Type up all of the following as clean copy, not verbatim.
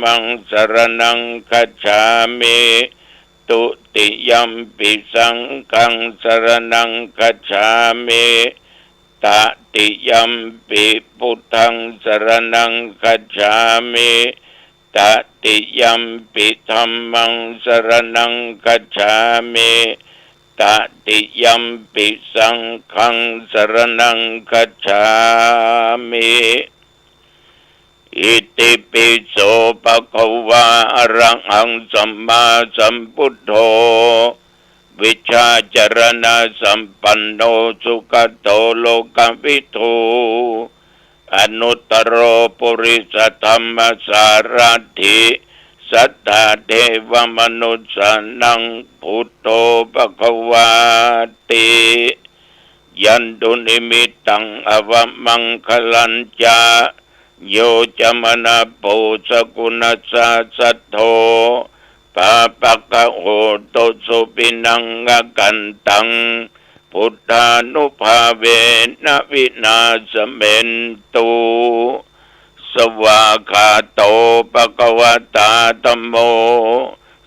มังสรณังคัจฉามิตุติยัมปิสังฆังสรณังคัจฉามิตติยัมปิพุทธังสรณังคัจฉามิตติยัมปิธัมมังสรณังคัจฉามิตติยัมปิสังฆังสรณังคัจฉามิอิติปิโสภะคะวะอะระหังสัมมาสัมพุทโธวิชาจรณะสัมปันโนสุขโตโลกวิทูอนุตตรปุริสธรรมสารถิสัทธาเทวมนุษย์สนังพุทโธภะคะวาติยันตุนิมิตตังอวมังคลัญจาโยจมนาโปสกุณสัสสโธปาปะกะโหตุสุปินังกันตังพุทธานุภาเวนะวินาศเมนตุสวากขาโตภะคะวะตาธัมโม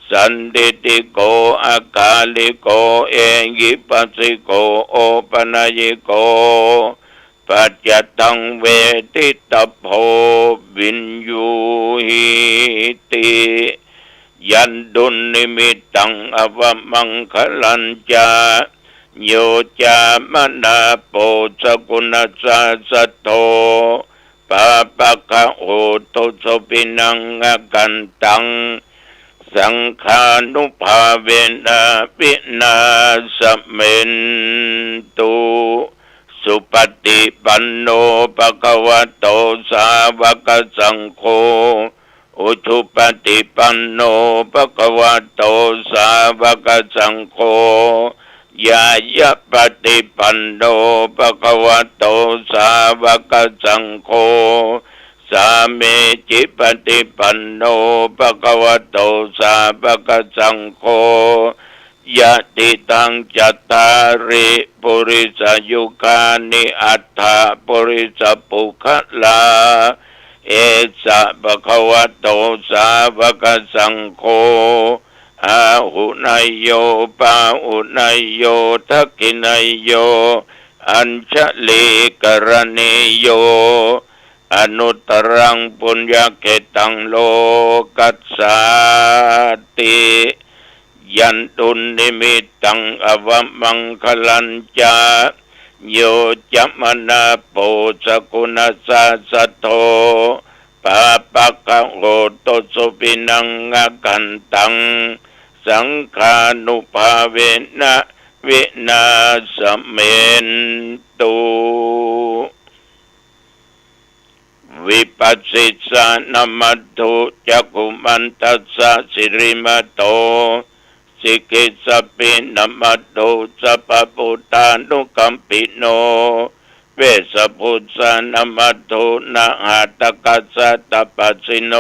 สันติติโกอากาลิโกเอหิปัสสิโกโอปนัยโกปัจจตังเวทิตโพวินยูหิติยันดุนิมิตตังอวมังคลัญจาโยจามนาโปสกุณสัสสโธปาปะกะโหตุสุปินังกันตังสังฆานุภาเวนะวินาศเมนตุสุปฏิปันโนภะคะวะโตสาวกสังโฆอุชุปฏิปันโนภะคะวะโตสาวกสังโฆยายะปฏิปันโนภะคะวะโตสาวกสังโฆสามีจิปฏิปันโนภะคะวะโตสาวกสังโฆยะติตังจัตตาริปุริสยุคานิอัตถะปุริสปุคลาเอสะภะคะวะโตสาวกสังโฆอาหุนายโยปาหุนายโยทักขินายโยอัญชลีกรณีโยอนุตตรังปุญญเกตังโลกัสสาติยันตุนิมิตตังอวมังคลัญจาโยจัมนาโปสกุณสัสสโธปาปะกะโหตุสุปินังกันตังสังฆานุภาเวนะวินาศเมนตุวิปัสสิสานมัตถุจักขุมันตัสสะสิริมโตสิกิสปินมัตโตสัพพุทธานุกัมปิโนเวสพุทธานมัตโตนะหัตตกัสสะตปัสสิโน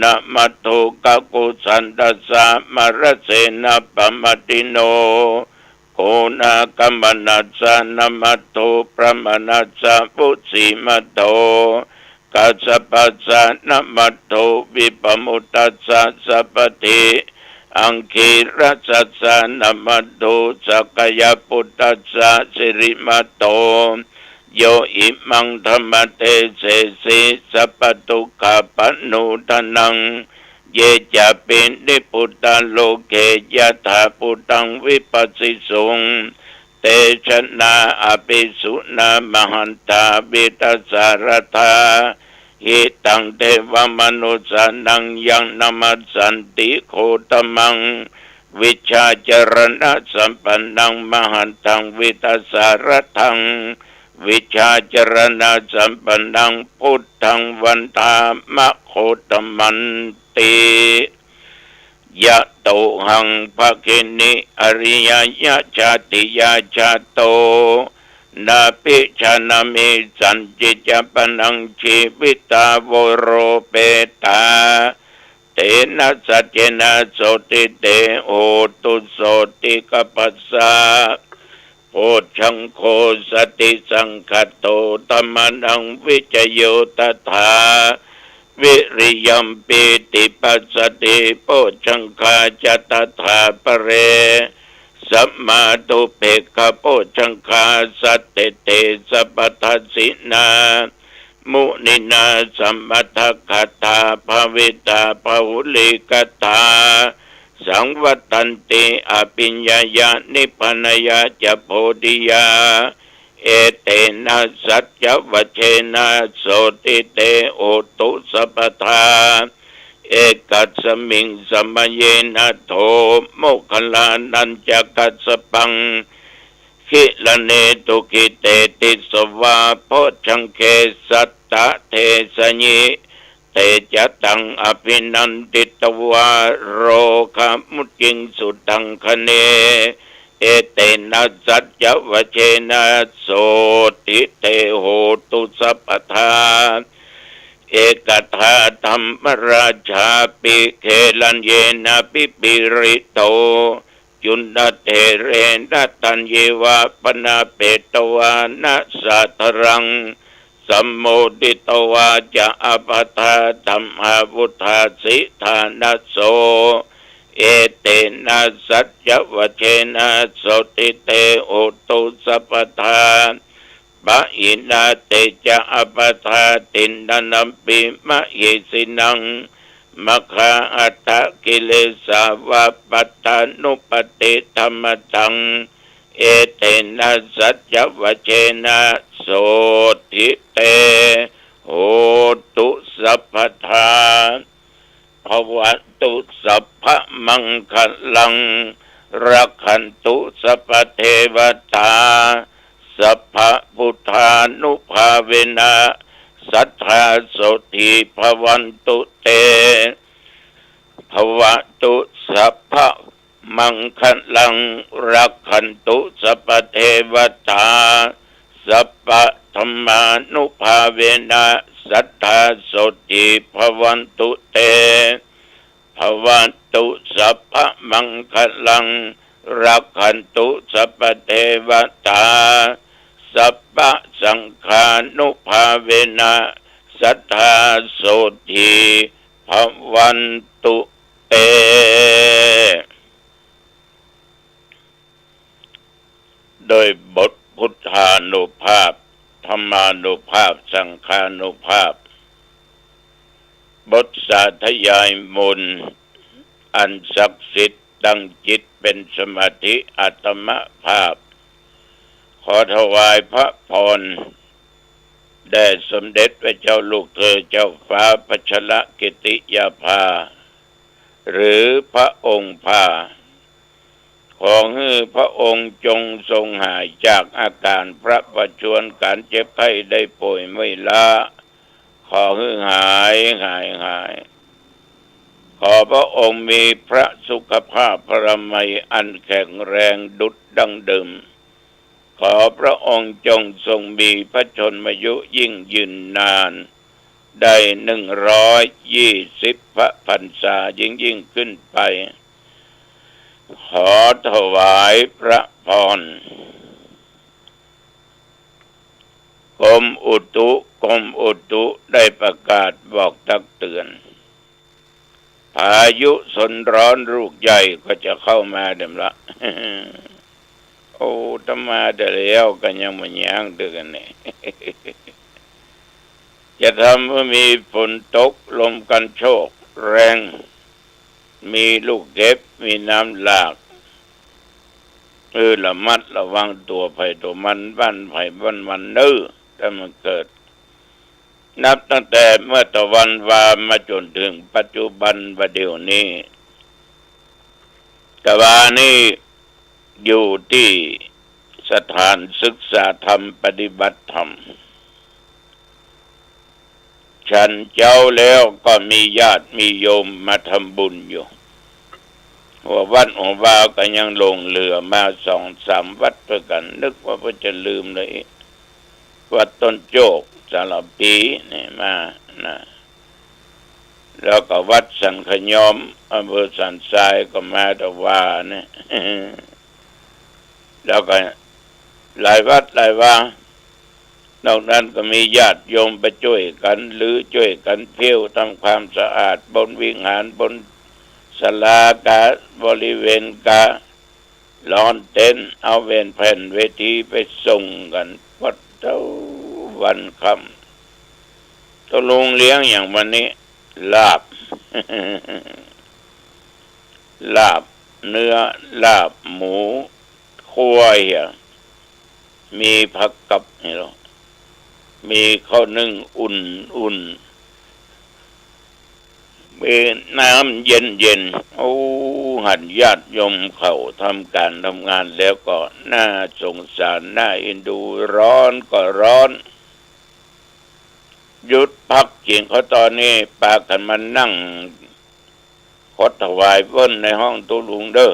นะมัตโตกะกุสันตัสสะมรเสนะปะมติโนโกนากัมมนัสสะนะมัตโตพระมนัสสะปุสิมัตโตกัสสปัสสะนะมัตโตวิปมุตตัสสะสัพพติอังคีรัสสะนะมัตโตสักยปุตตัสสะสิริมัตโตโยอิมังธรรมเตเสสิสัพพทุกขปันนุทนังเยจะเป็นนิพุตตาโลเกยถาพุตตังวิปัสสิสุงเตชะนาอภิสุนามหันตาวิตัสสารธาหิตังเทวมนุสานังยังนามัสสันติโคตมังวิชาจรณะสัมปันนังมหันตังวิตัสสารทังวิชาจรณะสัมปันนังพุทธังวันตามะโคตมันติยะโตหังภะคินิอริยยะชาติยาชาโตนาปิชานามิสันจิจปนังชีวิตาโวโรเปตาเตนะสัจเจนะโสติเตโอตุโสติกัปปัสสะโพชังโคสติสังคโตธรรมนังวิจโยตถา วิริยัมปิติปัสสติโพชังคาจตถาปะเรสัมมาตุเปกขโพชังคาสัตเตเตสัพพทัสสินามุนินาสัมมัทคตาภาวิตาภาหุลิกตาสังวัตันติอภิญญายานิพพานายาจะโพธิยาเอเตนะสัจจวัชเชนะโสติเตโอตุสัพพทาเอกัสสมิงสมัยเยนะโทโมคคัลลานันจกัสสปังขิลเนตุกิเตติสวาโพชังเคสัตตะเทสญิเตจตังอภินันติตวาโรคามุจิงสุตังคเนเอเตนะสัจจวัชเชนะโสติเตโหตุสัพพทาเอกทาธรรมราชาปิเคลันเยนะปิปิริโตจุนนเตเรนะตัญเยวะปนาเปตวานะสัทรังสัมโมดิตวาจะอปทาธัมมาวุธาสิธานะโสเอเตนะสัจจวัชเชนะโสติเตโอตุสัพพทาบะอินาเตจะอปทาตินนัมปิมะเยสินังมะคาอัตตะกิเลสาวะปัตตานุปติธรรมตังเอเตนะสัจจวัชเชนะโสติเตโหตุสัพพทาภวตุสัพพมังคลังรักขันตุสัพพเทวตาสัพพพุทธานุภาเวนะสัทธาโสติภวันตุเตภวตุสัพพมังคลังรักขันตุสัพพเทวตาสัพพธรรมานุภาเวนะสัทธาโสติภวันตุเตภวตุสัพพมังคลังรักขันตุสัพพเทวตาสัพพสังฆานุภาเวนะสัทธาโสติภวันตุเตโดยบทพุทธานุภาพธรรมานุภาพสังฆานุภาพบทสาธยายมนต์อันศักดิ์สิทธิ์ตั้งจิตเป็นสมาธิอัตมภาพขอถวายพระพรแด่สมเด็จพระเจ้าลูกเธอเจ้าฟ้าพัชรกิติยาภาหรือพระองค์ภาขอให้พระองค์จงทรงหายจากอาการพระประชวรการเจ็บไข้ได้ป่วยไม่ละขอให้หายขอพระองค์มีพระสุขภาพพระมัยอันแข็งแรงดุจดังเดิมขอพระองค์จงทรงมีพระชนมายุยิ่งยืนนานได้120 พระพรรษายิ่งขึ้นไปขอถวายพระพรกรมอุตุได้ประกาศบอกตักเตือนพายุฝนร้อนลูกใหญ่ก็จะเข้ามาเดิมละ โอ้ถ้ามาเดี๋ยวแล้วก็ยังไม่ย่างเดือนนี่ จะทำให้มีฝนตกลมกันโชกแรงมีลูกเห็บมีน้ำหลากระมัดระวังตัวไผ่ตัวมันบ้านไผ่บ้านมันเนื้อถ้ามันเกิดนับตั้งแต่เมื่อตะวันวามาจนถึงปัจจุบันประเดี๋ยวนี้ตะวันนี้อยู่ที่สถานศึกษาธรรมปฏิบัติธรรมฉันเจ้าแล้วก็มีญาติมีโยมมาทำบุญอยู่หัววัดหัววาก็ยังลงเรือมา2-3 วัดด้วยกันนึกว่าจะลืมเลยวัดต้นโจกสารปีนี่มานะแล้วก็วัดสันขยอมอำเภอสันทรายก็มาตะวาเนี่ยแล้วก็หลายวัดหลายวา นอกนั้นก็มีญาติโยมไปช่วยกันหรือช่วยกันเที่ยวทำความสะอาดบนวิหารบนศาลากาบริเวณกาล้อนเต็นท์เอาเวนแผ่นเวทีไปส่งกันวัดเท่าวันคำตกลงเลี้ยงอย่างวันนี้ลาบ ลาบเนื้อลาบหมูคั่วมีผักกับนี่หรอมีข้าวนึ่งอุ่นมีน้ำเย็นโอ้หันญาติโยมเขาทำการทำงานแล้วก็น่าสงสารน่าเอ็นดูร้อนก็ร้อนหยุดพักกินเขาตอนนี้ปากันมานั่งขอถวายเพิ่นในห้องตุลุงเด้อ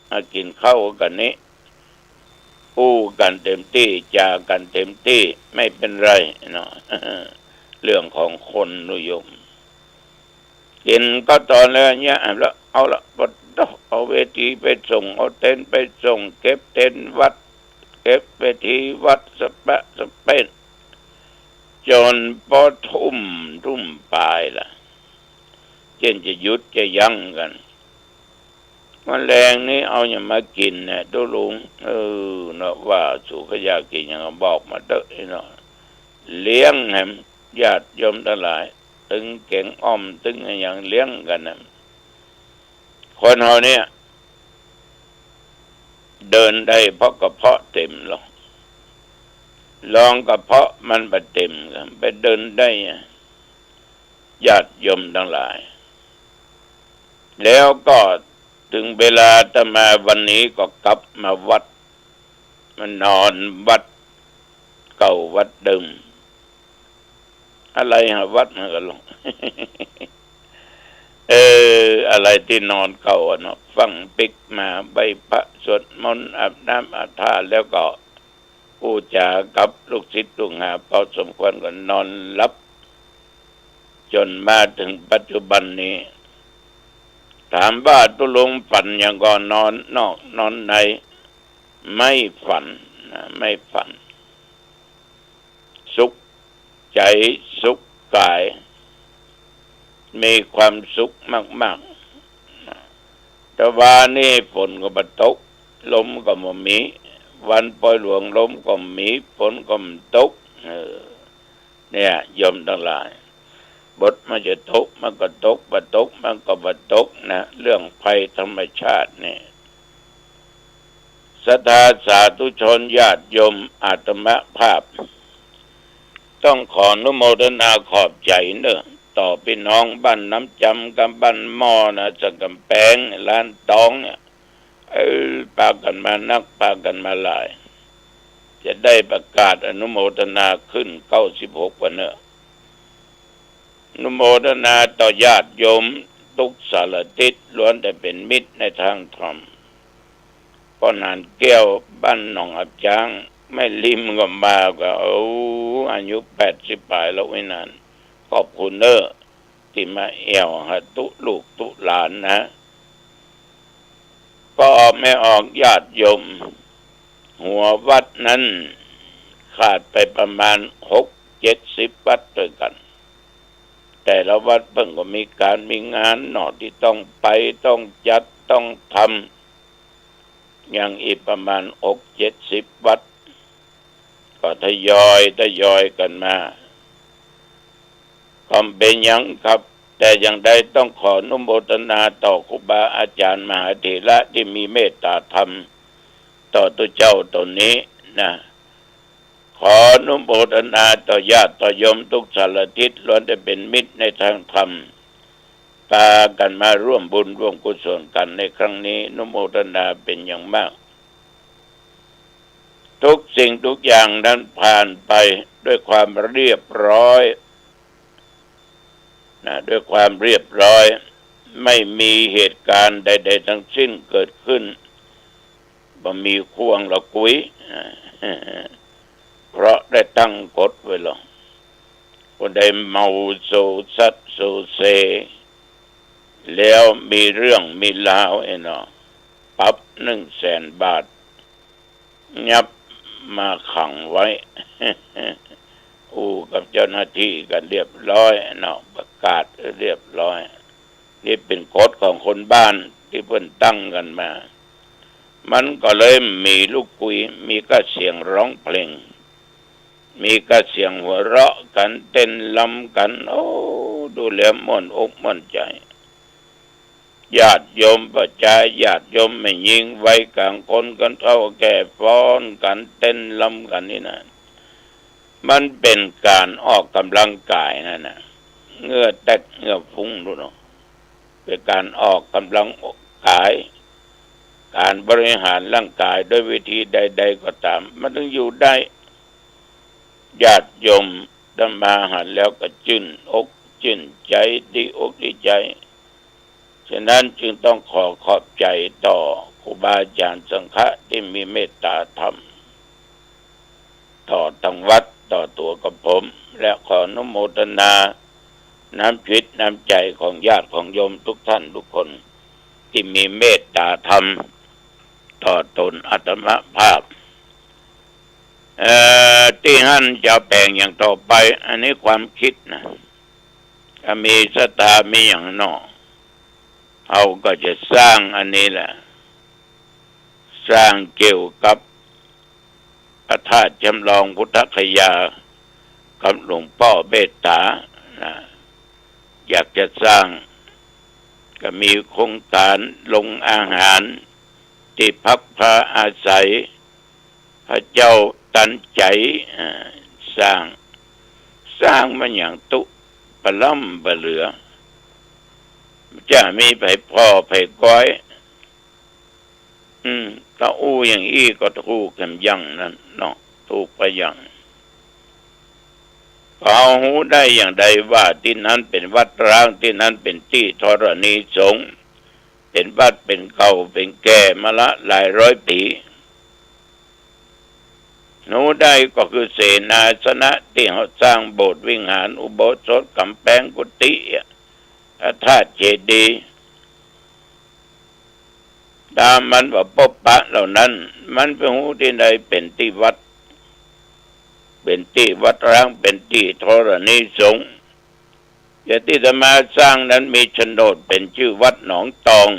มากินข้าวกันนี้พูดกันเต็มที่จากันเต็มที่ไม่เป็นไรเนาะ เรื่องของคนนิยมกินก็ตอนแล้วเนี่ยแล้วเอาละเอาเวทีไปส่งเอาเต็นท์ไปส่งเก็บเต็นท์วัดเก็บเวทีวัดสเปนจนพอทุ่มปลายล่ะเจนจะหยุดจะยั้งกันมันแรงนี้เอาอย่างมากินเนี่ยตุลุงเนาะว่าสุขยากินอย่างบอกมาเด้อเนาะเลี้ยงแหมญาติโยมทั้งหลายตึงเก่งอ้อมตึงอย่างเลี้ยงกันนะคนเฮาเนี่ยเดินได้เพราะกระเพาะเต็มหรอกลองกระเพาะมันไปเต็มกันไปเดินได้ญาติโยมทั้งหลายแล้วก็ถึงเวลาจะมาวันนี้ก็กลับมาวัดมันนอนวัดเก่าวัดเดิมอะไรฮะวัดมันก็ลง อะไรที่นอนเก่าเนาะฟังปิกมาใบพระสวดมนต์อาบน้ำอาบท่าแล้วก็พูดจากับลูกศิษย์ลูกหาพอสมควรก็นอนหลับจนมาถึงปัจจุบันนี้ถามว่าตุลงฝันอย่างก่อนนอนนอกนอนในไม่ฝันนะไม่ฝันสุขใจสุขกายมีความสุขมากๆแต่ว่านี่ฝนก็บ่ตกลมก็บ่มีวันปล่อยหลวงลมก็มีฝนก็บ่ตกเนี่ยโยมทั้งหลายบทมันจะตกมันก็ตกบ่ตกมันก็บ่ตกนะเรื่องภัยธรรมชาตินี่ศรัทธาสาธุชนญาติโยมอาตมภาพต้องขออนุโมทนาขอบใจเนอะต่อพี่น้องบ้านน้ำจำกับบ้านหม้อนะจังกำแพงล้านตองเนี่ยพากันมานักพากันมาหลายจะได้ประกาศอนุโมทนาขึ้น96วันเนอะอนุโมทนาต่อญาติโยมทุกสารทิศล้วนแต่เป็นมิตรในทางธรรมป้อนานแก้วบ้านหนองอับจางไม่ลิมก็มาก็อายุ80ปลายแล้วไว้นานขอบคุณเนอะที่มาเอี่ยวหาตุลูกตุหลานนะก็ไม่ออกญาติโยมหัววัดนั้นขาดไปประมาณ60-70วัดด้วยกันแต่ละวัดเพิ่งก็มีการมีงานหนอที่ต้องไปต้องจัดต้องทำอย่างอีกประมาณ60-70วัดก็ทยอยกันมาก็เป็นยังครับแต่อย่างใดต้องขออนุโมทนาต่อครูบาอาจารย์มหาเถระที่มีเมตตาธรรมต่อตัวเจ้าตนนี้นะขออนุโมทนาต่อญาติต่อโยมทุกสารทิศล้วนแต่เป็นมิตรในทางธรรมพากันมาร่วมบุญร่วมกุศลกันในครั้งนี้อนุโมทนาเป็นอย่างมากทุกสิ่งทุกอย่างนั้นผ่านไปด้วยความเรียบร้อยนะด้วยความเรียบร้อยไม่มีเหตุการณ์ใดๆทั้งสิ้นเกิดขึ้นบ่มีควงละกุยเพราะได้ตั้งกฎไว้หรอกคนใดเมาโซซัดโซเซแล้วมีเรื่องมีราวเนาะปรับ100,000 บาทยับมาขังไว้ กับเจ้าหน้าที่กันเรียบร้อยเนาะประกาศเรียบร้อยนี่เป็นกฎของคนบ้านที่เพิ่นตั้งกันมามันก็เลยมีลูกคุยมีก็เสียงร้องเพลงมีก็เสียงหัวเราะกันเต้นลำกันโอ้ดูแล้วม่วนอกม่วนใจญาติโยมประชาญาติโยมไม่ยิงไว้กลางคนกันเท่าแก่ฟ้อนกันเต้นลำกันนี่นะมันเป็นการออกกำลังกายนั่นนะเหงื่อแตกเหงื่อฟุ้งดูเนาะเป็นการออกกำลังกายการบริหารร่างกายด้วยวิธีใดๆก็ตามมันต้องอยู่ได้ญาติโยมได้มาหันแล้วก็ชื่นอกชื่นใจดีอกดีใจฉะนั้นจึงต้องขอบใจต่อครูบาอาจารย์สังฆะที่มีเมตตาธรรมต่อทางวัดต่อตัวกับผมและขออนุโมทนาน้ำจิตน้ำใจของญาติของโยมทุกท่านทุกคนที่มีเมตตาธรรมต่อตนอาตมาภาพที่ท่านจะแปลงอย่างต่อไปอันนี้ความคิดนะถ้ามีศรัทธามีอย่างนอกเขาก็จะสร้างอันนี้แหละสร้างเกี่ยวกับพระธาตุจำลองพุทธคยากับหลวงพ่อเบตตานะอยากจะสร้างก็มีโครงการลงอาหารที่พักพระอาศัยพระเจ้าตันใจสร้างมันอย่างตุปล่ำบะเหลือจะมีไผพ่อไผก้อยถ้าอย่างอี้ก็ถูกกันยังนั่นเนาะถูกไปยังเอาหูได้อย่างใดว่าที่นั้นเป็นวัดร้างที่นั้นเป็นที่ธรณีสงฆ์เป็นวัดเป็นเก่าเป็นแก่มาละหลายร้อยปีหนูได้ก็คือเสนาสนะที่เขาสร้างโบสถ์วิหารอุโบสถกำแพงกุฏิพระธาตุเจดีย์ตามมันว่าปบปะเหล่านั้นมันเป็นหูที่ใดเป็นที่วัดเป็นที่วัดร้างเป็นที่ธรณีสงฆ์แต่ที่จะมาสร้างนั้นมีโฉนดเป็นชื่อวัดหนองตอง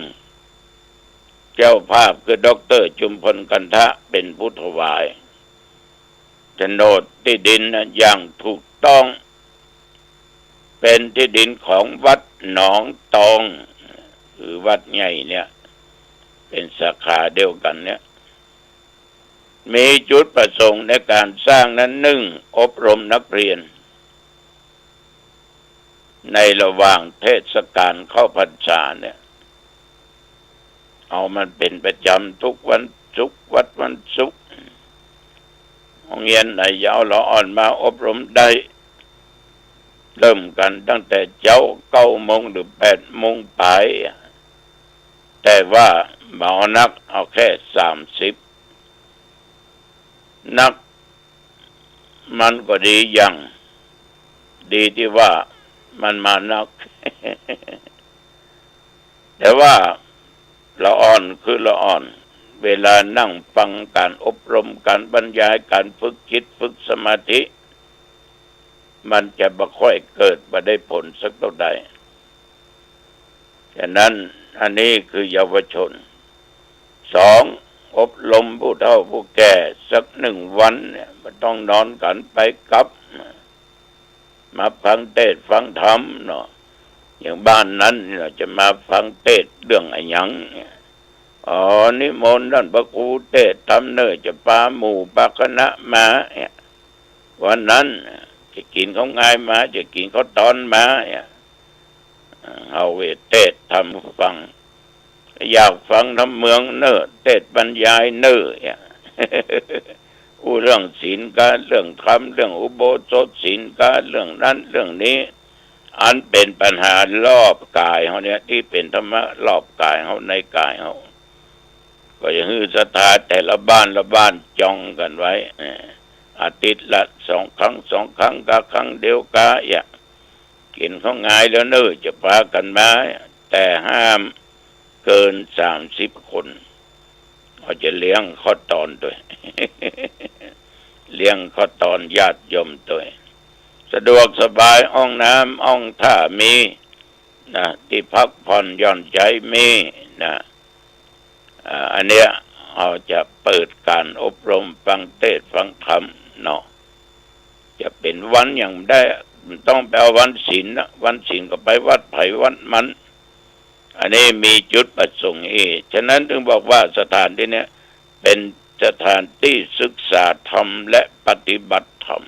เจ้าภาพคือดร.จุมพลกันทะเป็นผู้ถวายโฉนดที่ดินอย่างถูกต้องเป็นที่ดินของวัดหนองตองคือวัดใหญ่เนี่ยเป็นสาขาเดียวกันเนี่ยมีจุดประสงค์ในการสร้างนั้นอบรมนักเรียนในระหว่างเทศกาลเข้าพรรษาเนี่ยเอามันเป็นประจำทุกวันศุกร์วัดวันศุกร์โรงเรียนไหนยาวละอ่อนมาอบรมได้เริ่มกันตั้งแต่9 โมงหรือ8 โมงปลายแต่ว่าเบานักเอาแค่30นักมันก็ดีอย่างดีที่ว่ามันมานัก แต่ว่าละอ่อนคือละอ่อนเวลานั่งฟังการอบรมการบรรยายการฝึกจิตฝึกสมาธิมันจะบ่ค่อยเกิดบ่ได้ผลสักเท่าใดฉะนั้นอันนี้คือเยาวชน2อบรมผู้เฒ่าผู้แก่สัก1 วันเนี่ยมันต้องนอนกันไปกลับมาฟังเทศน์ฟังธรรมเนาะอย่างบ้านนั้นเราจะมาฟังเทศน์เรื่องอะไรหยังนิมนต์ท่านพระครูเทศน์ธรรมเนอจะพาหมู่พาคณะมาวันนั้นจะกินเขาง่ายมาจะกินเขาตอนมาเอาเวทเทศน์ทำฟังอยากฟังทำเมืองเนอเทศน์บรรยายเนอเรื่องศีลการเรื่องธรรมเรื่องอุโบสถศีลการเรื่องนั้นเรื่องนี้อันเป็นปัญหารอบกายเขาเนี่ยที่เป็นธรรมะรอบกายเขาในกายเขาก็จะฮือศรัทธาแต่ละบ้านละบ้านจ้องกันไว้อาทิตย์ละ2 ครั้งก็ครั้งเดียวกะกินเขาง่ายแล้วเนอจะพากันมาแต่ห้ามเกิน30 คนเขาจะเลี้ยงข้อตอนด้วย เลี้ยงข้อตอนญาติโยมด้วย สะดวกสบายห้องน้ำห้องท่ามีนะที่พักผ่อนหย่อนใจมีนะอันเนี้ยเราจะเปิดการอบรมฟังเทศน์ฟังธรรมเนาะจะเป็นวันอย่างได้ต้องไปเอาวันศีลนะวันศีลก็ไปวัดไผ่วัดมันอันนี้มีจุดประสงค์ฉะนั้นถึงบอกว่าสถานที่นี้เป็นสถานที่ศึกษาธรรมและปฏิบัติธรรม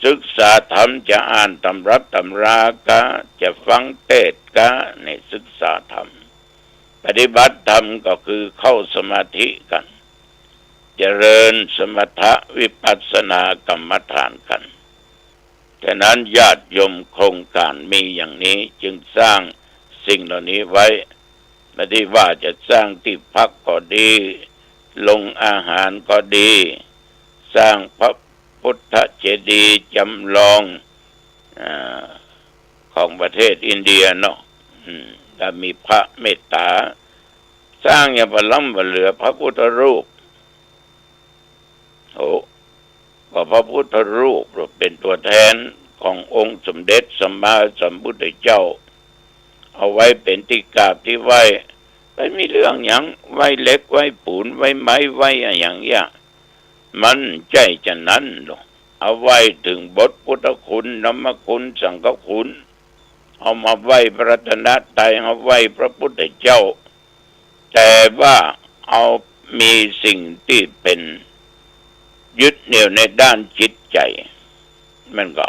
ศึกษาธรรมจะอ่านตำรับตำรากะจะฟังเทศน์กะในศึกษาธรรมปฏิบัติธรรมก็คือเข้าสมาธิกันเจริญสมถะวิปัสสนากรรมฐานกันฉะนั้นญาติโยมโครงการมีอย่างนี้จึงสร้างสิ่งเหล่านี้ไว้ไม่ได้ว่าจะสร้างที่พักก็ดีลงอาหารก็ดีสร้างพระพุทธเจดีย์จำลองของประเทศอินเดียเนาะแล้วมีพระเมตตาสร้างอย่างประล้ำประเหลือพระพุทธรูปก็พระพุทธรูปเป็นตัวแทนขององค์สมเด็จสัมมาสัมพุทธเจ้าเอาไว้เป็นที่กราบที่ไหว้ไม่มีเรื่องอย่างไหว้เล็กไหว้ปูนไหว้ไม้ไหว้อย่างเงี้ยมันใจจะนั้นหรอกเอาไว้ถึงบทพุทธคุณธรรมคุณสังฆคุณเอามาไหว้พระรัตนตรัยเอาไหว้พระพุทธเจ้าแต่ว่าเอามีสิ่งที่เป็นยึดเหนี่ยวในด้านจิตใจมันก็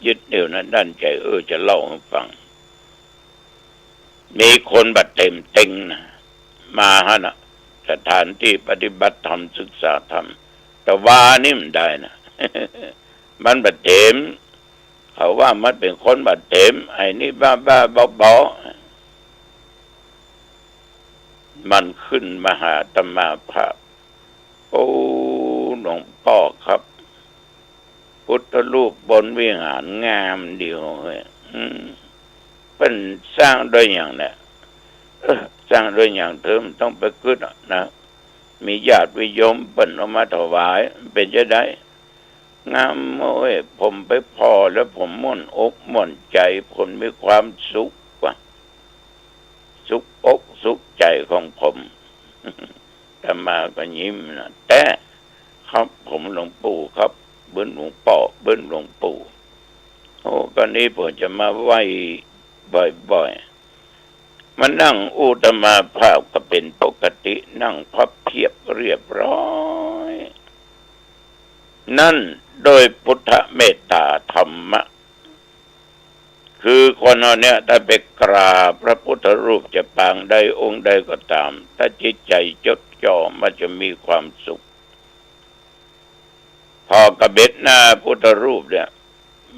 ยึดเหนี่ยวในด้านใจจะเล่าให้ฟังมีคนบัดเต็มเต็งนะมาฮะนะสถานที่ปฏิบัติธรรมศึกษาธรรมแต่ว่านี่มันได้นะ มันบัดเต็มเขาว่ามันเป็นคนบัดเต็มไอ้นี่บ้าบอมันขึ้นมาหาอาตมาภาพโอ้หลวงพ่อครับพุทธรูปบนวิหารงามเดียวเลยเป็นสร้างด้วยอย่างเนี่ยสร้างด้วยอย่างเธอมันต้องไปขึ้นนะมีญาติวิยมเปิ่นออกมาถวายเป็นจะได้งามโอ้ยผมไปพอแล้วผมม่วนอกม่วนใจผมมีความสุขกว่าสุขอกสุขใจของผมแต่มาก็ยิ้มนะแต่ครับผมหลวงปู่ครับเบิ้นหลวงพ่อเบิ้นหลวงปู่โอ้ก็นี้ผมจะมาไหว้บ่อยๆมานั่งอุตมาภาพก็เป็นปกตินั่งพับเพียบเรียบร้อยนั่นโดยพุทธเมตตาธรรมะคือคนเราเนี่ยถ้าไปกราบพระพุทธรูปจะปางใดองค์ใดก็ตามถ้าจิตใจจดจ่อมันจะมีความสุขพอกระเบ็ดหน้าพุทธรูปเนี่ย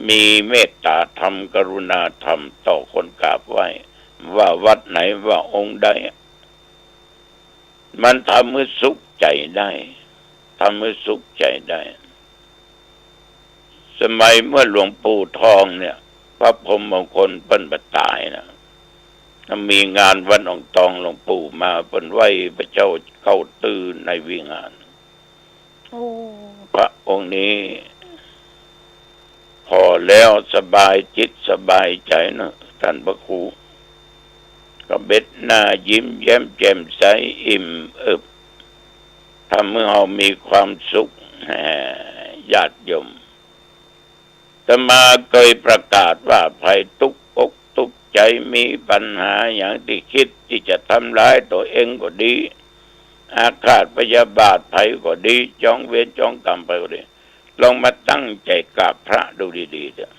มีเมตตาธรรมกรุณาธรรมต่อคนกราบไหว้ว่าวัดไหนว่าองค์ใดมันทำให้สุขใจได้ทำให้สุขใจได้สมัยเมื่อหลวงปู่ทองเนี่ยพระพรหมมงคลเปิ้นบตายนะมีงานวันอองตองหลวงปู่มาเปิ้นไหว้พระเจ้าเข้าตื่นในวิหารพระองค์นี้พอแล้วสบายจิตสบายใจนะท่านพระครูก็เบ็ดหน้ายิ้มแย้มแจ่มใสอิ่มเอิบทำให้เรามีความสุขญาติโยมแต่มาเคยประกาศว่าภัยทุกอกทุกใจมีปัญหาอย่างที่คิดที่จะทำร้ายตัวเองก็ดีอาฆาตพยาบาทภัยก็ดีจองเวรจองกรรมไปก็ดีลองมาตั้งใจกราบพระดูดีๆเถอะ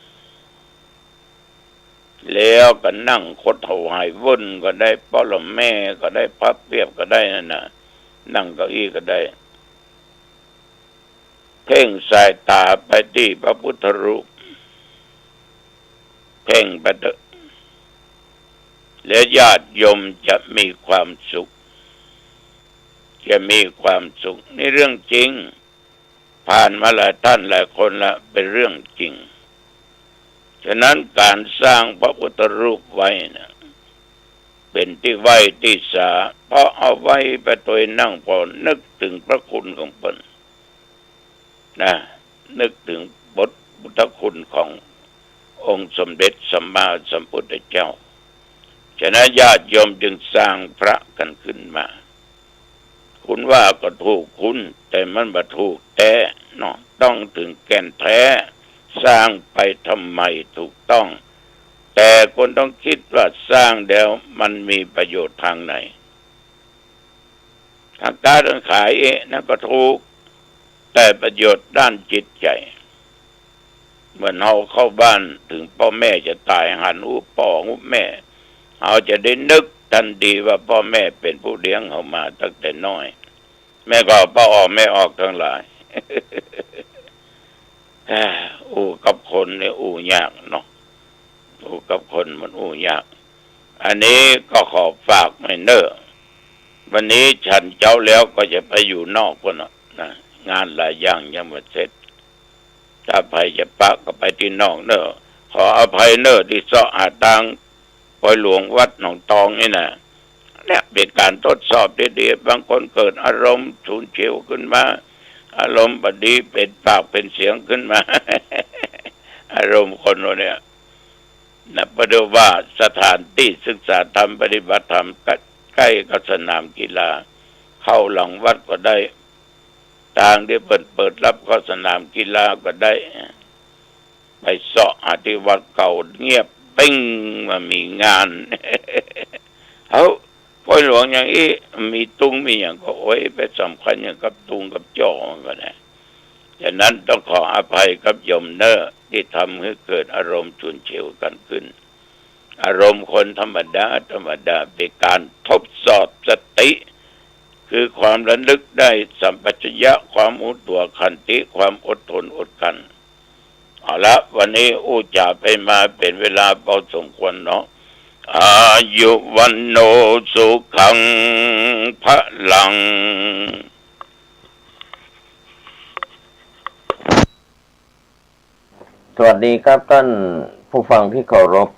แล้วก็นั่งคดถวายวุ่นก็ได้ป้อลแม่ก็ได้พับเพียบก็ได้นั่นนะนั่งเก้าอี้ก็ได้เพ่งสายตาไปที่พระพุทธรูปเพ่งไปเถอะและญาติโยมจะมีความสุขจะมีความสุขนี่เรื่องจริงผ่านมาหลายท่านหลายคนละเป็นเรื่องจริงฉะนั้นการสร้างพระพุทธรูปไว้นะเป็นที่ไหว้ที่สาเพราะเอาไว้ไปตัวนั่งพอนึกถึงพระคุณของเพิ่นนะนึกถึงบท พุทธคุณขององค์สมเด็จสัมมาสัมพุทธเจ้าฉะนั้นญาติโยมจึงสร้างพระกันขึ้นมาคุณว่าก็ถูกคุณแต่มันบ่ถูกแท้เนาะต้องถึงแก่นแท้สร้างไปทำไมถูกต้องแต่คนต้องคิดว่าสร้างแล้วมันมีประโยชน์ทางไหนทางการขายนั่นก็ถูกแต่ประโยชน์ด้านจิตใจเหมือนเราเข้าบ้านถึงพ่อแม่จะตายหันหูพ่อหูแม่เราจะได้นึกทันทีว่าพ่อแม่เป็นผู้เลี้ยงเรามาตั้งแต่น้อยแม่ก็พ่อออกแม่ออกทั้งหลาย อู้กับคนเนี่ยอู้ยากเนาะอู้กับคนมันอู้ยากอันนี้ก็ขอฝากไม่เนอะวันนี้ฉันเจ้าแล้วก็จะไปอยู่นอกคนนะงานหลายอย่างยังไม่เสร็จถ้าไปจะปะก็ไปที่นอกเนอะขออภัยเนอะที่เสาะหาทางปล่อยหลวงวัดหนองตองนี่นะเนี่ยเป็นการทดสอบดีๆบางคนเกิดอารมณ์ฉุนเฉียวขึ้นมาอารมณ์บดีเป็นปากเป็นเสียงขึ้นมา อารมณ์คนเนี่ยนะประเดี๋ยวว่าสถานที่ศึกษาธรรมปฏิบัติธรรมใกล้กับสนามกีฬาเข้าหลังวัดก็ได้ทางที่เปิดรับเข้าสนามกีฬาก็ได้ไปเสาะหาที่วัดเก่าเงียบปิ้งมามีงาน เอาพ่อหลวงอย่างนี้มีตุงมีอย่างก็โอ้ยไปสำคัญอย่างกับตุงกับจ่อก็ได้ฉะนั้นต้องขออภัยกับโยมเนอที่ทำให้เกิดอารมณ์ฉุนเฉียวกันขึ้นอารมณ์คนธรรมดาเป็นการทดสอบสติคือความระลึกได้สัมปชัญญะความอุตัวขันติความอดทนอดกันเอาละวันนี้อู้จ่าไปมาเป็นเวลาพอสมควรเนาะอายุวันโนสุขังพลังสวัสดีครับท่านผู้ฟังที่เคารพ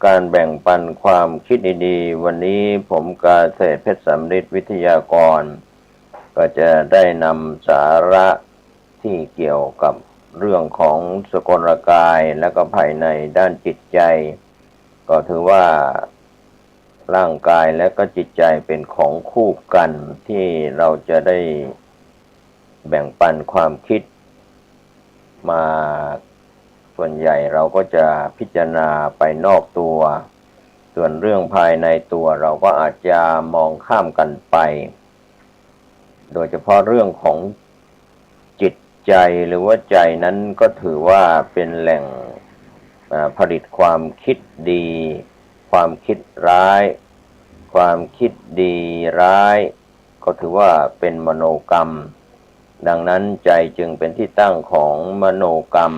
การแบ่งปันความคิดดีๆวันนี้ผมกาเศรษฐ์เพชรสำริดวิทยากรก็จะได้นำสาระที่เกี่ยวกับเรื่องของสกลกายและก็ภายในด้านจิตใจก็ถือว่าร่างกายและก็จิตใจเป็นของคู่กันที่เราจะได้แบ่งปันความคิดมาส่วนใหญ่เราก็จะพิจารณาไปนอกตัวส่วนเรื่องภายในตัวเราก็อาจจะมองข้ามกันไปโดยเฉพาะเรื่องของจิตใจหรือว่าใจนั้นก็ถือว่าเป็นแหล่งผลิตความคิดดีความคิดร้ายความคิดดีร้ายก็ถือว่าเป็นมโนกรรมดังนั้นใจจึงเป็นที่ตั้งของมโนกรรม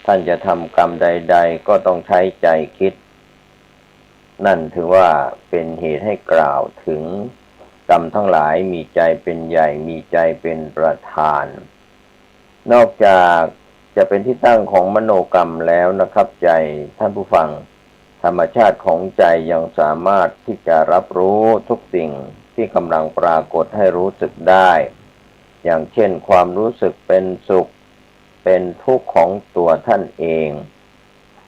ท่านจะทำกรรมใดๆก็ต้องใช้ใจคิดนั่นถือว่าเป็นเหตุให้กล่าวถึงกรรมทั้งหลายมีใจเป็นใหญ่มีใจเป็นประธานนอกจากจะเป็นที่ตั้งของมโนกรรมแล้วนะครับใจท่านผู้ฟังธรรมชาติของใจยังสามารถที่จะรับรู้ทุกสิ่งที่กำลังปรากฏให้รู้สึกได้อย่างเช่นความรู้สึกเป็นสุขเป็นทุกข์ของตัวท่านเอง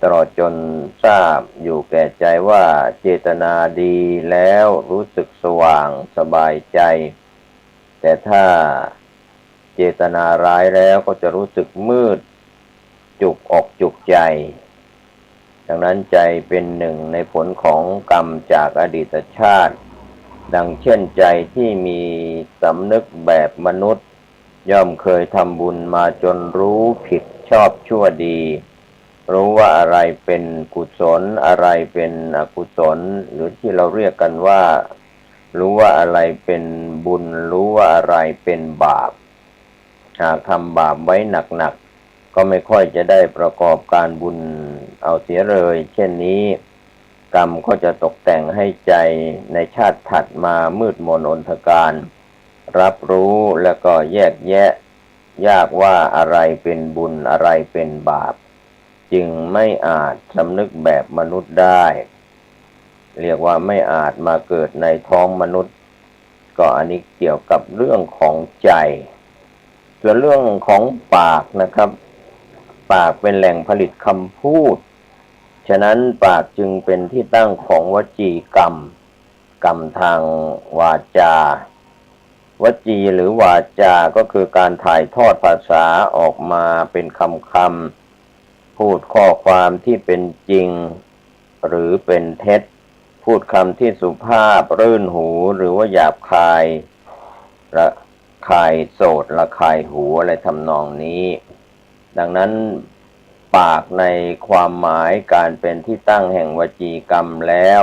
ตลอดจนทราบอยู่แก่ใจว่าเจตนาดีแล้วรู้สึกสว่างสบายใจแต่ถ้าเจตนาร้ายแล้วก็จะรู้สึกมืดจุกอกจุกใจดังนั้นใจเป็นหนึ่งในผลของกรรมจากอดีตชาติดังเช่นใจที่มีสำนึกแบบมนุษย์ย่อมเคยทำบุญมาจนรู้ผิดชอบชั่วดีรู้ว่าอะไรเป็นกุศลอะไรเป็นอกุศลหรือที่เราเรียกกันว่ารู้ว่าอะไรเป็นบุญรู้ว่าอะไรเป็นบาปหากทำบาปไว้หนักๆก็ไม่ค่อยจะได้ประกอบการบุญเอาเสียเลยเช่นนี้กรรมก็จะตกแต่งให้ใจในชาติถัดมามืดมนอนทการรับรู้แล้วก็แยกแยะยากว่าอะไรเป็นบุญอะไรเป็นบาปจึงไม่อาจสำนึกแบบมนุษย์ได้เรียกว่าไม่อาจมาเกิดในท้องมนุษย์ก็อันนี้เกี่ยวกับเรื่องของใจส่วนเรื่องของปากนะครับ ปากเป็นแหล่งผลิตคำพูดฉะนั้นปากจึงเป็นที่ตั้งของวจีกรรมกรรมทางวาจาวจีหรือวาจาก็คือการถ่ายทอดภาษาออกมาเป็นคำพูดข้อความที่เป็นจริงหรือเป็นเท็จพูดคำที่สุภาพรื่นหูหรือว่าหยาบคายระคายโสดระคายหูอะไรทำนองนี้ดังนั้นปากในความหมายการเป็นที่ตั้งแห่งวจีกรรมแล้ว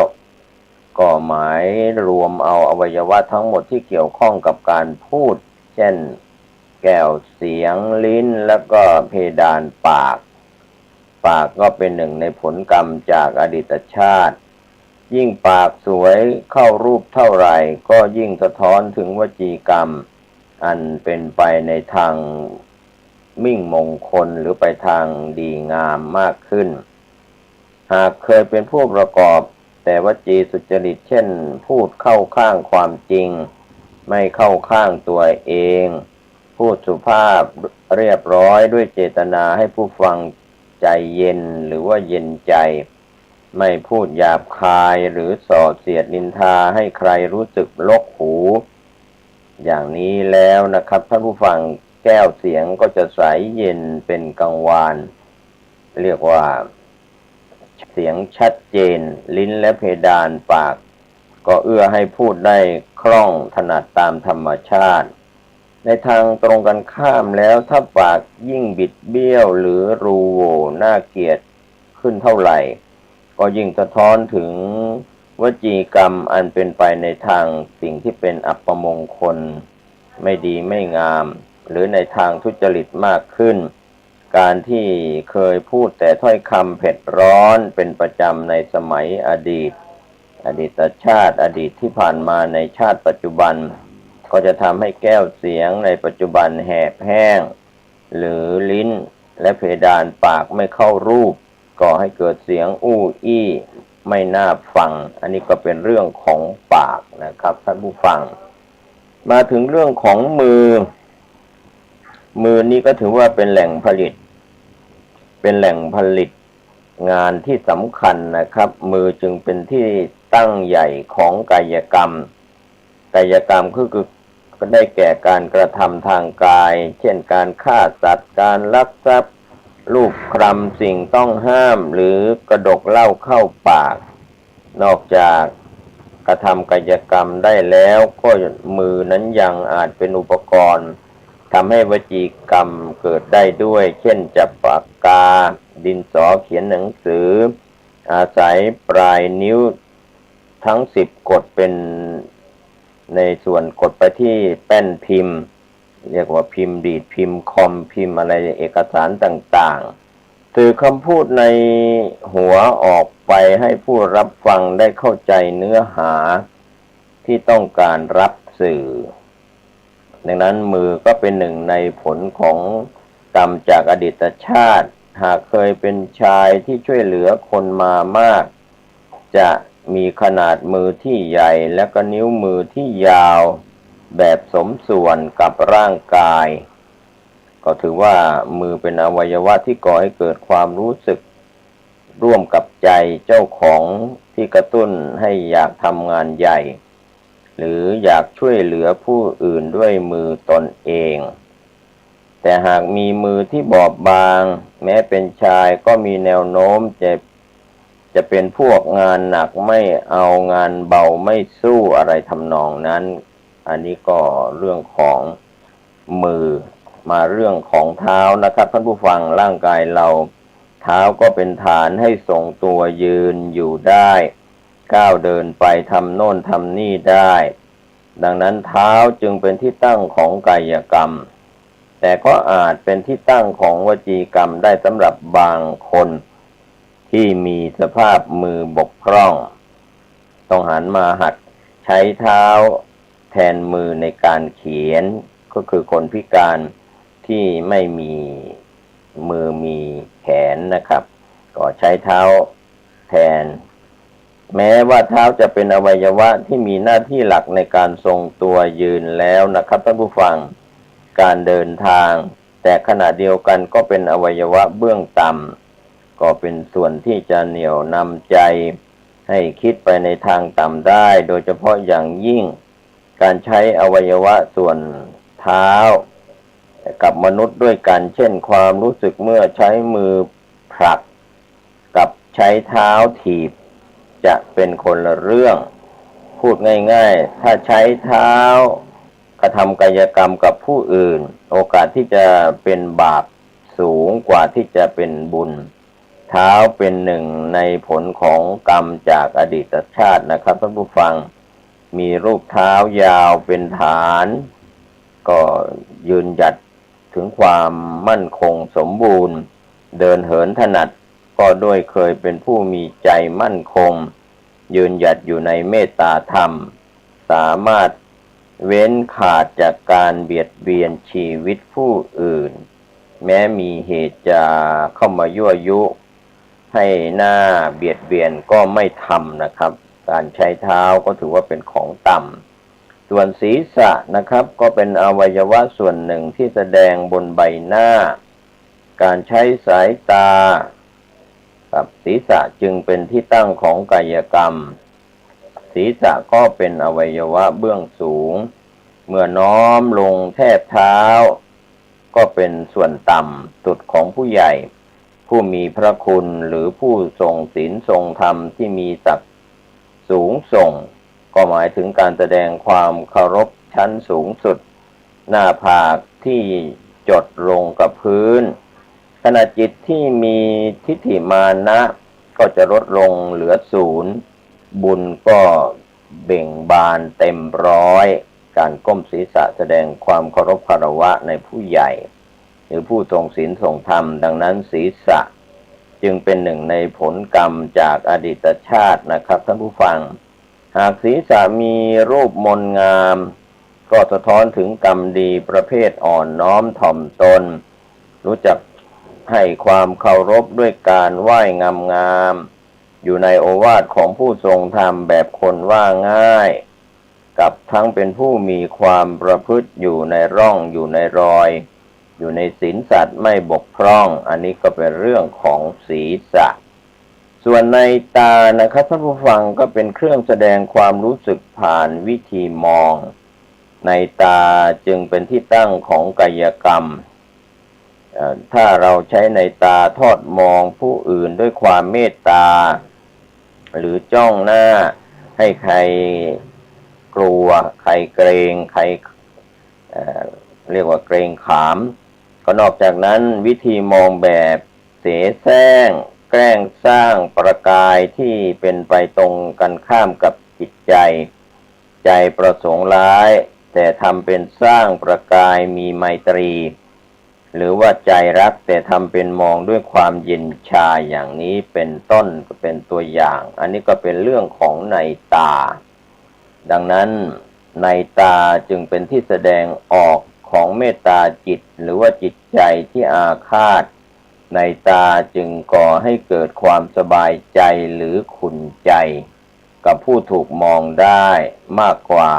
ก็หมายรวมเอาอวัยวะทั้งหมดที่เกี่ยวข้องกับการพูดเช่นแก้วเสียงลิ้นแล้วก็เพดานปากก็เป็นหนึ่งในผลกรรมจากอดีตชาติยิ่งปากสวยเข้ารูปเท่าไหร่ก็ยิ่งสะท้อนถึงวจีกรรมอันเป็นไปในทางมิ่งมงคลหรือไปทางดีงามมากขึ้นหากเคยเป็นผู้ประกอบแต่วจีสุจริตเช่นพูดเข้าข้างความจริงไม่เข้าข้างตัวเองพูดสุภาพเรียบร้อยด้วยเจตนาให้ผู้ฟังใจเย็นหรือว่าเย็นใจไม่พูดหยาบคายหรือส่อเสียดนินทาให้ใครรู้สึกลกหูอย่างนี้แล้วนะครับท่านผู้ฟังแก้วเสียงก็จะใสเย็นเป็นกังวานเรียกว่าเสียงชัดเจนลิ้นและเพดานปากก็เอื้อให้พูดได้คล่องถนัดตามธรรมชาติในทางตรงกันข้ามแล้วถ้าปากยิ่งบิดเบี้ยวหรือรูโหว่น่าเกลียดขึ้นเท่าไหร่ก็ยิ่งสะท้อนถึงวจีกรรมอันเป็นไปในทางสิ่งที่เป็นอัปมงคลไม่ดีไม่งามหรือในทางทุจริตมากขึ้นการที่เคยพูดแต่ถ้อยคำเผ็ดร้อนเป็นประจำในสมัยอดีตชาติอดีตที่ผ่านมาในชาติปัจจุบันก็จะทำให้แก้วเสียงในปัจจุบันแหบแห้งหรือลิ้นและเพดานปากไม่เข้ารูปก่อให้เกิดเสียงอู้อี้ไม่น่าฟังอันนี้ก็เป็นเรื่องของปากนะครับท่านผู้ฟังมาถึงเรื่องของมือนี้ก็ถือว่าเป็นแหล่งผลิตงานที่สำคัญนะครับมือจึงเป็นที่ตั้งใหญ่ของกายกรรมก็ได้แก่การกระทำทางกายเช่นการฆ่าสัตว์การลักทรัพย์ลูบคลำสิ่งต้องห้ามหรือกระดกเหล้าเข้าปากนอกจากกระทำกายกรรมได้แล้วก็มือนั้นยังอาจเป็นอุปกรณ์ทำให้วจีกรรมเกิดได้ด้วยเช่นจับปากกาดินสอเขียนหนังสืออาศัยปลายนิ้วทั้ง10กดเป็นในส่วนกดไปที่แป้นพิมพ์เรียกว่าพิมพ์ดีดพิมพ์คอมพิมพ์อะไรเอกสารต่างๆสื่อคำพูดในหัวออกไปให้ผู้รับฟังได้เข้าใจเนื้อหาที่ต้องการรับสื่อดังนั้นมือก็เป็นหนึ่งในผลของกรรมจากอดีตชาติหากเคยเป็นชายที่ช่วยเหลือคนมามากจะมีขนาดมือที่ใหญ่และก็นิ้วมือที่ยาวแบบสมส่วนกับร่างกายก็ถือว่ามือเป็นอวัยวะที่ก่อให้เกิดความรู้สึกร่วมกับใจเจ้าของที่กระตุ้นให้อยากทำงานใหญ่หรืออยากช่วยเหลือผู้อื่นด้วยมือตนเองแต่หากมีมือที่บอบบางแม้เป็นชายก็มีแนวโน้มจะเป็นพวกงานหนักไม่เอางานเบาไม่สู้อะไรทำนองนั้นอันนี้ก็เรื่องของมือมาเรื่องของเท้านะครับท่านผู้ฟังร่างกายเราเท้าก็เป็นฐานให้ทรงตัวยืนอยู่ได้ก้าวเดินไปทำโน่นทำนี่ได้ดังนั้นเท้าจึงเป็นที่ตั้งของกายกรรมแต่ก็อาจเป็นที่ตั้งของวจีกรรมได้สำหรับบางคนที่มีสภาพมือบกพร่องต้องหันมาหัดใช้เท้าแทนมือในการเขียนก็คือคนพิการที่ไม่มีมือมีแขนนะครับก็ใช้เท้าแทนแม้ว่าเท้าจะเป็นอวัยวะที่มีหน้าที่หลักในการทรงตัวยืนแล้วนะครับท่านผู้ฟังการเดินทาง แต่ขณะเดียวกันก็เป็นอวัยวะเบื้องต่ำก็เป็นส่วนที่จะเหนี่ยวนำใจให้คิดไปในทางต่ำได้โดยเฉพาะอย่างยิ่งการใช้อวัยวะส่วนเท้ากับมนุษย์ด้วยกันเช่นความรู้สึกเมื่อใช้มือผลักกับใช้เท้าถีบจะเป็นคนละเรื่องพูดง่ายๆถ้าใช้เท้ากระทำกายกรรมกับผู้อื่นโอกาสที่จะเป็นบาปสูงกว่าที่จะเป็นบุญเท้าเป็นหนึ่งในผลของกรรมจากอดีตชาตินะครับท่านผู้ฟังมีรูปเท้ายาวเป็นฐานก็ยืนหยัดถึงความมั่นคงสมบูรณ์เดินเหินถนัดก็ด้วยเคยเป็นผู้มีใจมั่นคงยืนหยัดอยู่ในเมตตาธรรมสามารถเว้นขาดจากการเบียดเบียนชีวิตผู้อื่นแม้มีเหตุจะเข้ามายั่วยุให้หน้าเบียดเบียนก็ไม่ทำนะครับการใช้เท้าก็ถือว่าเป็นของต่ำส่วนศีรษะนะครับก็เป็นอวัยวะส่วนหนึ่งที่แสดงบนใบหน้าการใช้สายตากับศีรษะจึงเป็นที่ตั้งของกายกรรมศีรษะก็เป็นอวัยวะเบื้องสูงเมื่อน้อมลงแทบเท้าก็เป็นส่วนต่ำสุดของผู้ใหญ่ผู้มีพระคุณหรือผู้ทรงศีลทรงธรรมที่มีศักดิ์สูงส่งก็หมายถึงการแสดงความเคารพชั้นสูงสุดหน้าผากที่จดลงกับพื้นขณะจิตที่มีทิฏฐิมานะก็จะลดลงเหลือศูนย์บุญก็เบ่งบานเต็มร้อยการก้มศีรษะแสดงความเคารพคารวะในผู้ใหญ่หรือผู้ทรงศีลทรงธรรมดังนั้นศีรษะจึงเป็นหนึ่งในผลกรรมจากอดีตชาตินะครับท่านผู้ฟังหากศีรษะมีรูปมนงามก็สะท้อนถึงกรรมดีประเภทอ่อนน้อมถ่อมตนรู้จักให้ความเคารพด้วยการไหว้งามๆอยู่ในโอวาทของผู้ทรงธรรมแบบคนว่าง่ายกับทั้งเป็นผู้มีความประพฤติอยู่ในร่องอยู่ในรอยอยู่ในศีลสัตว์ไม่บกพร่องอันนี้ก็เป็นเรื่องของศีรษะส่วนในตานะครับท่านผู้ฟังก็เป็นเครื่องแสดงความรู้สึกผ่านวิธีมองในตาจึงเป็นที่ตั้งของกายกรรมถ้าเราใช้ในตาทอดมองผู้อื่นด้วยความเมตตาหรือจ้องหน้าให้ใครกลัวใครเกรงใครเรียกว่าเกรงขามก็นอกจากนั้นวิธีมองแบบเสแสร้งแกล้งสร้างประกายที่เป็นไปตรงกันข้ามกับจิตใจใจประสงค์ร้ายแต่ทำเป็นสร้างประกายมีไมตรีหรือว่าใจรักแต่ทำเป็นมองด้วยความเย็นชาอย่างนี้เป็นต้นก็เป็นตัวอย่างอันนี้ก็เป็นเรื่องของในตาดังนั้นในตาจึงเป็นที่แสดงออกของเมตตาจิตหรือว่าจิตใจที่อาฆาตในตาจึงก่อให้เกิดความสบายใจหรือขุ่นใจกับผู้ถูกมองได้มากกว่า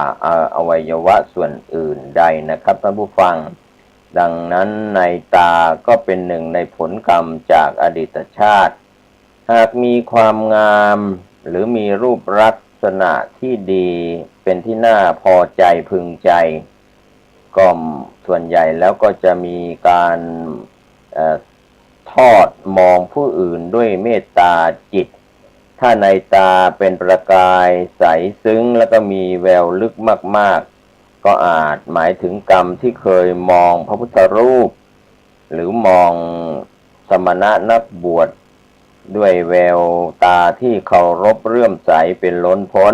อวัยวะส่วนอื่นใดนะครับท่านผู้ฟังดังนั้นในตาก็เป็นหนึ่งในผลกรรมจากอดีตชาติหากมีความงามหรือมีรูปลักษณะที่ดีเป็นที่น่าพอใจพึงใจก็ส่วนใหญ่แล้วก็จะมีการทอดมองผู้อื่นด้วยเมตตาจิตถ้าในตาเป็นประกายใสซึ้งแล้วก็มีแววลึกมากๆก็อาจหมายถึงกรรมที่เคยมองพระพุทธรูปหรือมองสมณะนักบวชด้วยแววตาที่เคารพเลื่อมใสเป็นล้นพ้น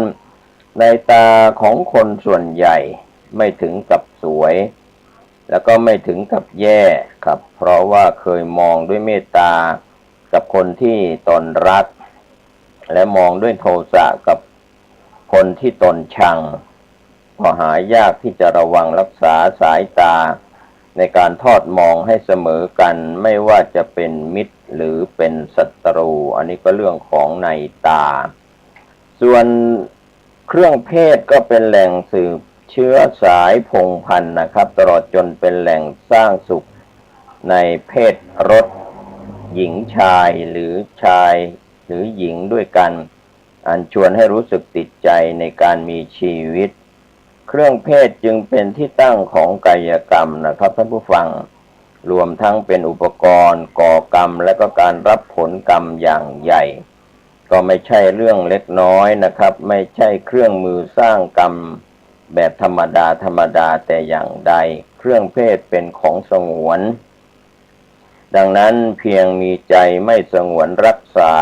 ในตาของคนส่วนใหญ่ไม่ถึงกับสวยแล้วก็ไม่ถึงกับแย่ครับเพราะว่าเคยมองด้วยเมตตากับคนที่ตนรักและมองด้วยโทสะกับคนที่ตนชังก็หายากที่จะระวังรักษาสายตาในการทอดมองให้เสมอกันไม่ว่าจะเป็นมิตรหรือเป็นศัตรูอันนี้ก็เรื่องของในตาส่วนเครื่องเพศก็เป็นแหล่งสืบเชื้อสายพงศ์พันธุ์นะครับตลอดจนเป็นแหล่งสร้างสุข ในเพศรสหญิงชายหรือชายหรือหญิงด้วยกันอันชวนให้รู้สึกติดใจในการมีชีวิตเครื่องเพศจึงเป็นที่ตั้งของกายกรรมนะครับท่านผู้ฟังรวมทั้งเป็นอุปกรณ์ก่อกรรมและก็การรับผลกรรมอย่างใหญ่ก็ไม่ใช่เรื่องเล็กน้อยนะครับไม่ใช่เครื่องมือสร้างกรรมแบบธรรมดาแต่อย่างใดเครื่องเพศเป็นของสงวนดังนั้นเพียงมีใจไม่สงวนรักษา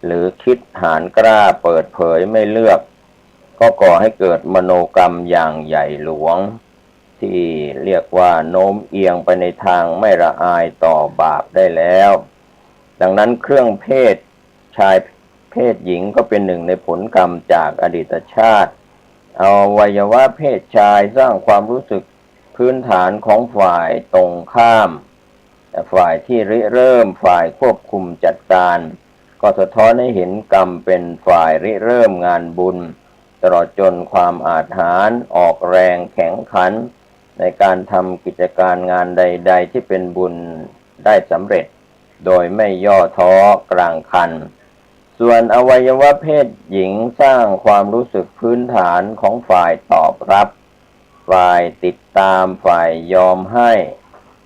หรือคิดหาญกล้าเปิดเผยไม่เลือกก็ก่อให้เกิดมโนกรรมอย่างใหญ่หลวงที่เรียกว่าโน้มเอียงไปในทางไม่ละอายต่อบาปได้แล้วดังนั้นเครื่องเพศชายเพศหญิงก็เป็นหนึ่งในผลกรรมจากอดีตชาติอวัยวะเพศชายสร้างความรู้สึกพื้นฐานของฝ่ายตรงข้ามแต่ฝ่ายที่ริเริ่มฝ่ายควบคุมจัดการก็สะท้อนให้เห็นกรรมเป็นฝ่ายริเริ่มงานบุญตลอดจนความอาจหาญออกแรงแข็งขันในการทำกิจการงานใดๆที่เป็นบุญได้สำเร็จโดยไม่ย่อท้อกลางคันส่วนอวัยวะเพศหญิงสร้างความรู้สึกพื้นฐานของฝ่ายตอบรับฝ่ายติดตามฝ่ายยอมให้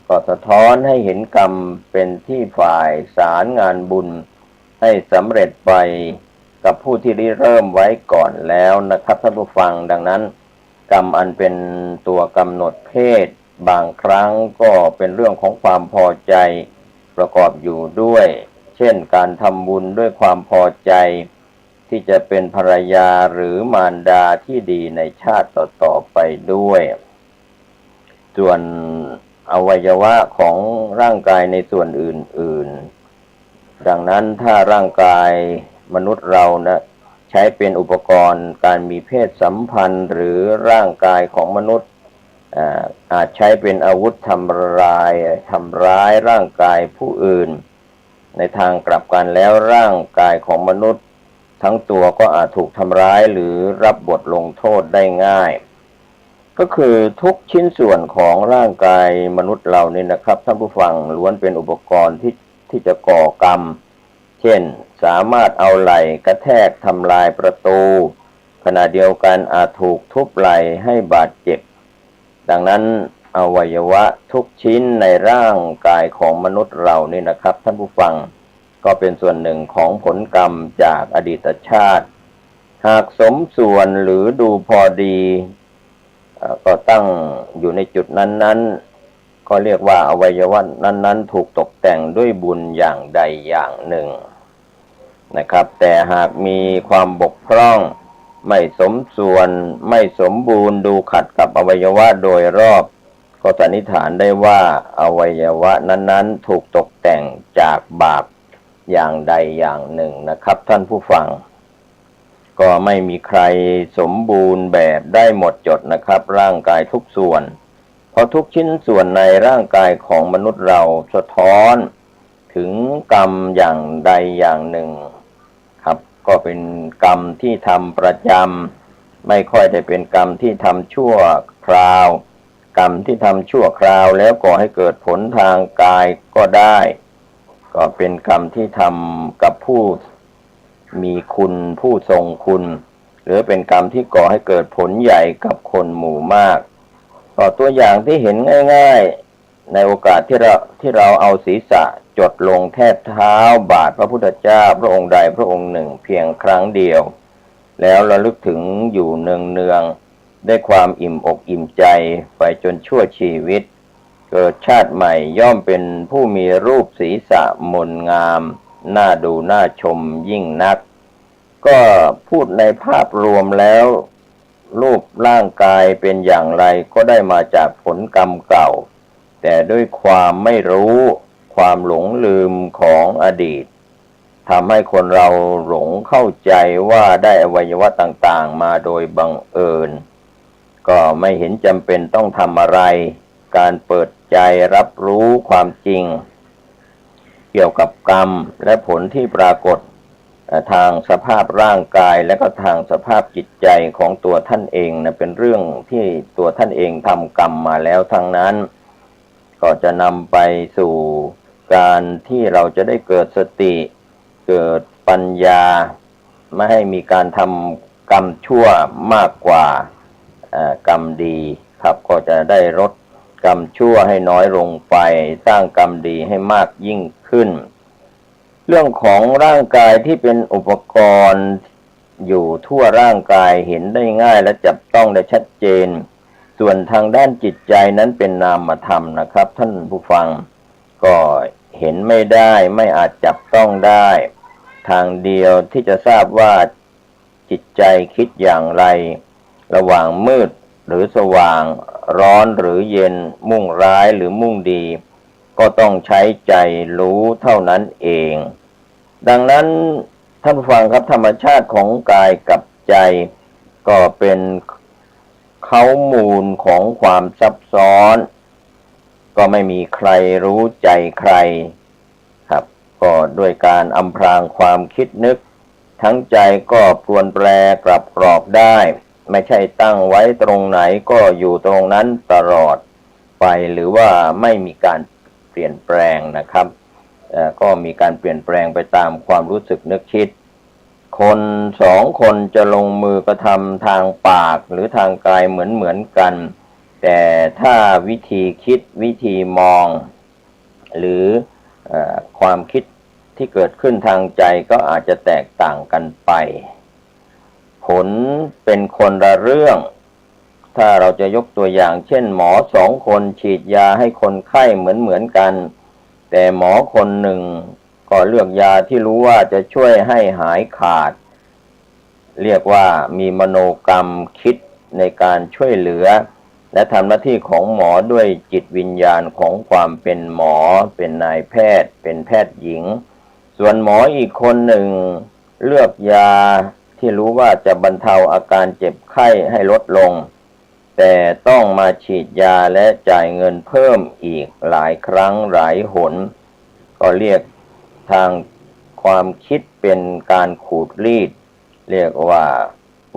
ก็สะท้อนให้เห็นกรรมเป็นที่ฝ่ายสารงานบุญให้สำเร็จไปกับผู้ที่ริเริ่มไว้ก่อนแล้วนะครับท่านผู้ฟังดังนั้นกรรมอันเป็นตัวกำหนดเพศบางครั้งก็เป็นเรื่องของความพอใจประกอบอยู่ด้วยเช่นการทำบุญด้วยความพอใจที่จะเป็นภรรยาหรือมารดาที่ดีในชาติต่อๆไปด้วยส่วนอวัยวะของร่างกายในส่วนอื่นๆดังนั้นถ้าร่างกายมนุษย์เรานะใช้เป็นอุปกรณ์การมีเพศสัมพันธ์หรือร่างกายของมนุษย์อาจใช้เป็นอาวุธทำร้ายร่างกายผู้อื่นในทางกลับกันแล้วร่างกายของมนุษย์ทั้งตัวก็อาจถูกทำร้ายหรือรับบทลงโทษได้ง่ายก็คือทุกชิ้นส่วนของร่างกายมนุษย์เรานี่นะครับท่านผู้ฟังล้วนเป็นอุปกรณ์ที่จะก่อกรรมเช่นสามารถเอาไหล่กระแทกทำลายประตูขณะเดียวกันอาจถูกทุบไหล่ให้บาดเจ็บดังนั้นอวัยวะทุกชิ้นในร่างกายของมนุษย์เรานี่นะครับท่านผู้ฟังก็เป็นส่วนหนึ่งของผลกรรมจากอดีตชาติหากสมส่วนหรือดูพอดีก็ตั้งอยู่ในจุดนั้นๆก็เรียกว่าอวัยวะนั้นๆถูกตกแต่งด้วยบุญอย่างใดอย่างหนึ่งนะครับแต่หากมีความบกพร่องไม่สมส่วนไม่สมบูรณ์ดูขัดกับอวัยวะโดยรอบก็สันนิษฐานได้ว่าอวัยวะนั้นๆถูกตกแต่งจากบาปอย่างใดอย่างหนึ่งนะครับท่านผู้ฟังก็ไม่มีใครสมบูรณ์แบบได้หมดจดนะครับร่างกายทุกส่วนเพราะทุกชิ้นส่วนในร่างกายของมนุษย์เราสะท้อนถึงกรรมอย่างใดอย่างหนึ่งครับก็เป็นกรรมที่ทำประจำไม่ค่อยได้เป็นกรรมที่ทำชั่วคราวกรรมที่ทำชั่วคราวแล้วก่อให้เกิดผลทางกายก็ได้ก็เป็นกรรมที่ทำกับผู้มีคุณผู้ทรงคุณหรือเป็นกรรมที่ก่อให้เกิดผลใหญ่กับคนหมู่มากก็ตัวอย่างที่เห็นง่ายๆในโอกาสที่เราเอาศีรษะจดลงแทบเท้าบาทพระพุทธเจ้าพระองค์ใดพระองค์หนึ่งเพียงครั้งเดียวแล้วระลึกถึงอยู่เนืองๆได้ความอิ่มอกอิ่มใจไปจนชั่วชีวิตเกิดชาติใหม่ย่อมเป็นผู้มีรูปศีรษะมนงามน่าดูน่าชมยิ่งนักก็พูดในภาพรวมแล้วรูปร่างกายเป็นอย่างไรก็ได้มาจากผลกรรมเก่าแต่ด้วยความไม่รู้ความหลงลืมของอดีตทำให้คนเราหลงเข้าใจว่าได้อวัยวะต่างๆมาโดยบังเอิญก็ไม่เห็นจำเป็นต้องทำอะไรการเปิดใจรับรู้ความจริงเกี่ยวกับกรรมและผลที่ปรากฏทางสภาพร่างกายและก็ทางสภาพจิตใจของตัวท่านเองนะเป็นเรื่องที่ตัวท่านเองทำกรรมมาแล้วทั้งนั้น ก็จะนำไปสู่การที่เราจะได้เกิดสติเกิดปัญญาไม่ให้มีการทำกรรมชั่วมากกว่ากรรมดีครับก็จะได้ลดกรรมชั่วให้น้อยลงไปสร้างกรรมดีให้มากยิ่งขึ้นเรื่องของร่างกายที่เป็นอุปกรณ์อยู่ทั่วร่างกายเห็นได้ง่ายและจับต้องได้ชัดเจนส่วนทางด้านจิตใจนั้นเป็นนามธรรมนะครับท่านผู้ฟังก็เห็นไม่ได้ไม่อาจจับต้องได้ทางเดียวที่จะทราบว่าจิตใจคิดอย่างไรระหว่างมืดหรือสว่างร้อนหรือเย็นมุ่งร้ายหรือมุ่งดีก็ต้องใช้ใจรู้เท่านั้นเองดังนั้นท่านผู้ฟังครับธรรมชาติของกายกับใจก็เป็นข้อมูลของความซับซ้อนก็ไม่มีใครรู้ใจใครครับก็ด้วยการอำพรางความคิดนึกทั้งใจก็ปรวนแปรกลับกรอกได้ไม่ใช่ตั้งไว้ตรงไหนก็อยู่ตรงนั้นตลอดไปหรือว่าไม่มีการเปลี่ยนแปลงนะครับก็มีการเปลี่ยนแปลงไปตามความรู้สึกนึกคิดคนสองคนจะลงมือกระทำทางปากหรือทางกายเหมือนกันแต่ถ้าวิธีคิดวิธีมองหรือความคิดที่เกิดขึ้นทางใจก็อาจจะแตกต่างกันไปผลเป็นคนละเรื่องถ้าเราจะยกตัวอย่างเช่นหมอสองคนฉีดยาให้คนไข้เหมือนกันแต่หมอคนหนึ่งก็เลือกยาที่รู้ว่าจะช่วยให้หายขาดเรียกว่ามีมโนกรรมคิดในการช่วยเหลือและทำหน้าที่ของหมอด้วยจิตวิญญาณของความเป็นหมอเป็นนายแพทย์เป็นแพทย์หญิงส่วนหมออีกคนหนึ่งเลือกยาที่รู้ว่าจะบรรเทาอาการเจ็บไข้ให้ลดลงแต่ต้องมาฉีดยาและจ่ายเงินเพิ่มอีกหลายครั้งหลายหนก็เรียกทางความคิดเป็นการขูดรีดเรียกว่า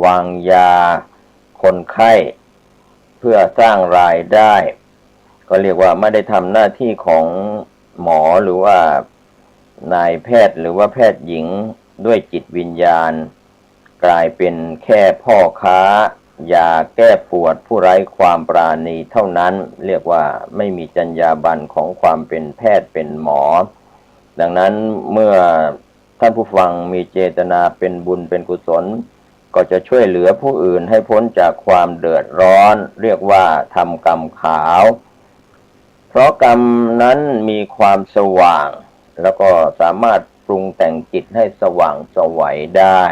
วางยาคนไข้เพื่อสร้างรายได้ก็เรียกว่าไม่ได้ทำหน้าที่ของหมอหรือว่านายแพทย์หรือว่าแพทย์หญิงด้วยจิตวิญญาณกลายเป็นแค่พ่อค้ายาแก้ปวดผู้ไร้ความปราณีเท่านั้นเรียกว่าไม่มีจรรยาบรรณของความเป็นแพทย์เป็นหมอดังนั้นเมื่อท่านผู้ฟังมีเจตนาเป็นบุญเป็นกุศลก็จะช่วยเหลือผู้อื่นให้พ้นจากความเดือดร้อนเรียกว่าทำกรรมขาวเพราะกรรมนั้นมีความสว่างแล้วก็สามารถปรุงแต่งจิตให้สว่างไสวได้